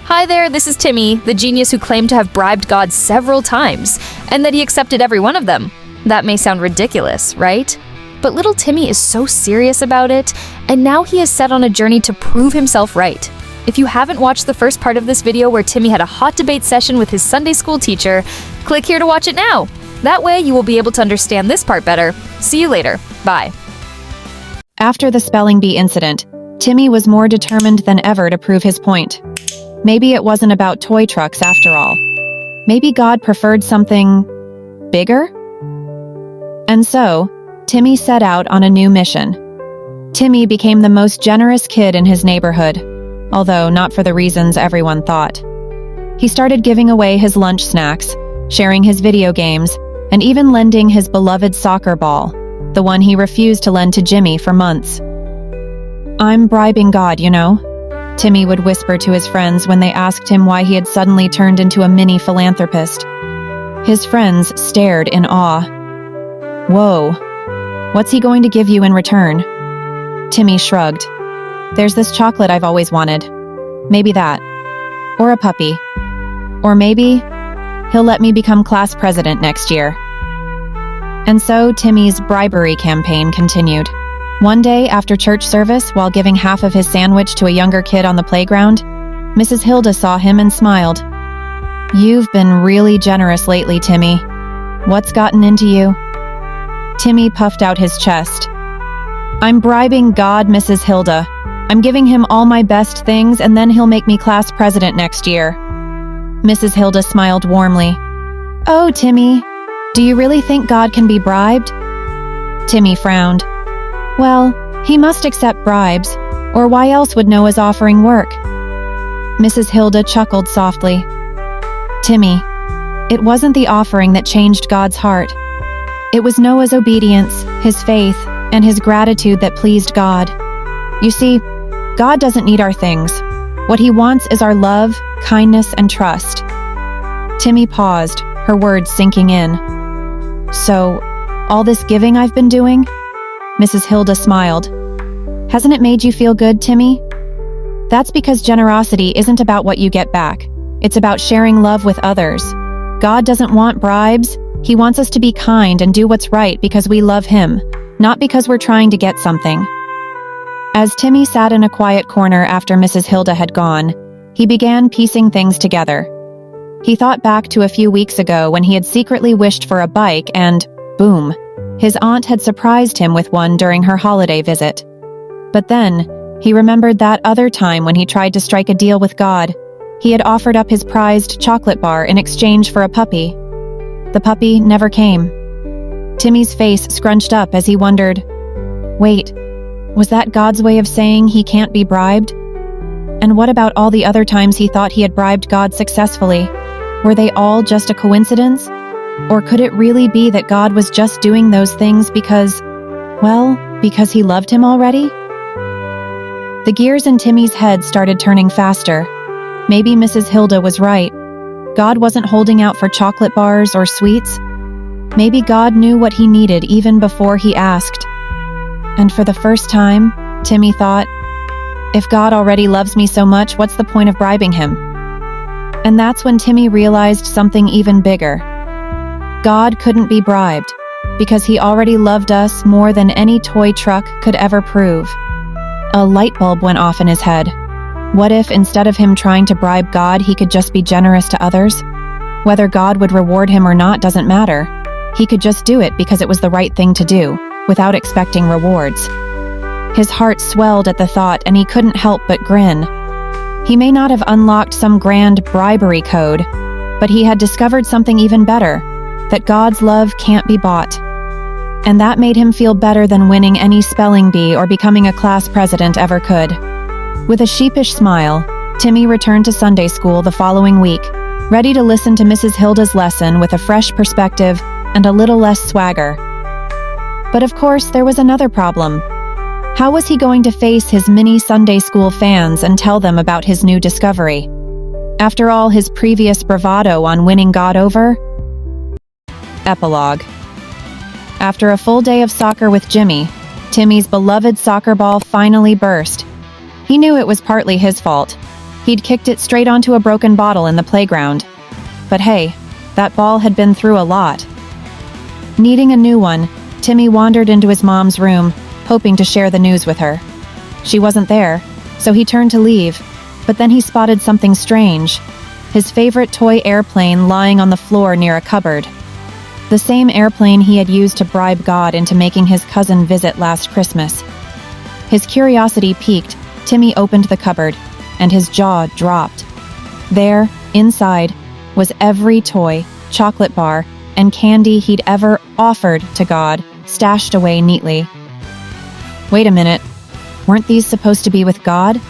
Hi there, this is Timmy, the genius who claimed to have bribed God several times, and that he accepted every one of them. That may sound ridiculous, right? But little Timmy is so serious about it, and now he is set on a journey to prove himself right. If you haven't watched the first part of this video where Timmy had a hot debate session with his Sunday school teacher, click here to watch it now. That way you will be able to understand this part better. See you later. Bye. After the spelling bee incident, Timmy was more determined than ever to prove his point. Maybe it wasn't about toy trucks after all. Maybe God preferred something bigger? And so, Timmy set out on a new mission. Timmy became the most generous kid in his neighborhood, although not for the reasons everyone thought. He started giving away his lunch snacks, sharing his video games, and even lending his beloved soccer ball, the one he refused to lend to Jimmy for months. "I'm bribing God, you know," Timmy would whisper to his friends when they asked him why he had suddenly turned into a mini philanthropist. His friends stared in awe. "Whoa, what's he going to give you in return?" Timmy shrugged. "There's this chocolate I've always wanted. Maybe that. Or a puppy. Or maybe he'll let me become class president next year." And so Timmy's bribery campaign continued. One day after church service, while giving half of his sandwich to a younger kid on the playground, Mrs. Hilda saw him and smiled. "You've been really generous lately, Timmy. What's gotten into you?" Timmy puffed out his chest. "I'm bribing God, Mrs. Hilda. I'm giving him all my best things and then he'll make me class president next year." Mrs. Hilda smiled warmly. "Oh, Timmy, do you really think God can be bribed?" Timmy frowned. "Well, he must accept bribes, or why else would Noah's offering work?" Mrs. Hilda chuckled softly. "Timmy, it wasn't the offering that changed God's heart. It was Noah's obedience, his faith, and his gratitude that pleased God. You see, God doesn't need our things. What he wants is our love, kindness, and trust." Timmy paused, her words sinking in. "So, all this giving I've been doing?" Mrs. Hilda smiled. "Hasn't it made you feel good, Timmy? That's because generosity isn't about what you get back. It's about sharing love with others. God doesn't want bribes. He wants us to be kind and do what's right because we love him, not because we're trying to get something." As Timmy sat in a quiet corner after Mrs. Hilda had gone, he began piecing things together. He thought back to a few weeks ago when he had secretly wished for a bike and, boom, his aunt had surprised him with one during her holiday visit. But then, he remembered that other time when he tried to strike a deal with God. He had offered up his prized chocolate bar in exchange for a puppy. The puppy never came. Timmy's face scrunched up as he wondered, wait, was that God's way of saying he can't be bribed? And what about all the other times he thought he had bribed God successfully? Were they all just a coincidence? Or could it really be that God was just doing those things because he loved him already? The gears in Timmy's head started turning faster. Maybe Mrs. Hilda was right. God wasn't holding out for chocolate bars or sweets. Maybe God knew what he needed even before he asked. And for the first time, Timmy thought, if God already loves me so much, what's the point of bribing him? And that's when Timmy realized something even bigger. God couldn't be bribed, because he already loved us more than any toy truck could ever prove. A light bulb went off in his head. What if, instead of him trying to bribe God, he could just be generous to others? Whether God would reward him or not doesn't matter. He could just do it because it was the right thing to do, without expecting rewards. His heart swelled at the thought, and he couldn't help but grin. He may not have unlocked some grand bribery code, but he had discovered something even better, that God's love can't be bought. And that made him feel better than winning any spelling bee or becoming a class president ever could. With a sheepish smile, Timmy returned to Sunday school the following week, ready to listen to Mrs. Hilda's lesson with a fresh perspective and a little less swagger. But of course, there was another problem. How was he going to face his mini Sunday school fans and tell them about his new discovery? After all his previous bravado on winning God over? Epilogue. After a full day of soccer with Jimmy, Timmy's beloved soccer ball finally burst. He knew it was partly his fault. He'd kicked it straight onto a broken bottle in the playground. But hey, that ball had been through a lot. Needing a new one, Timmy wandered into his mom's room, hoping to share the news with her. She wasn't there, so he turned to leave, but then he spotted something strange. His favorite toy airplane lying on the floor near a cupboard. The same airplane he had used to bribe God into making his cousin visit last Christmas. His curiosity piqued, Timmy opened the cupboard, and his jaw dropped. There, inside, was every toy, chocolate bar, and candy he'd ever offered to God, stashed away neatly. Wait a minute. Weren't these supposed to be with God?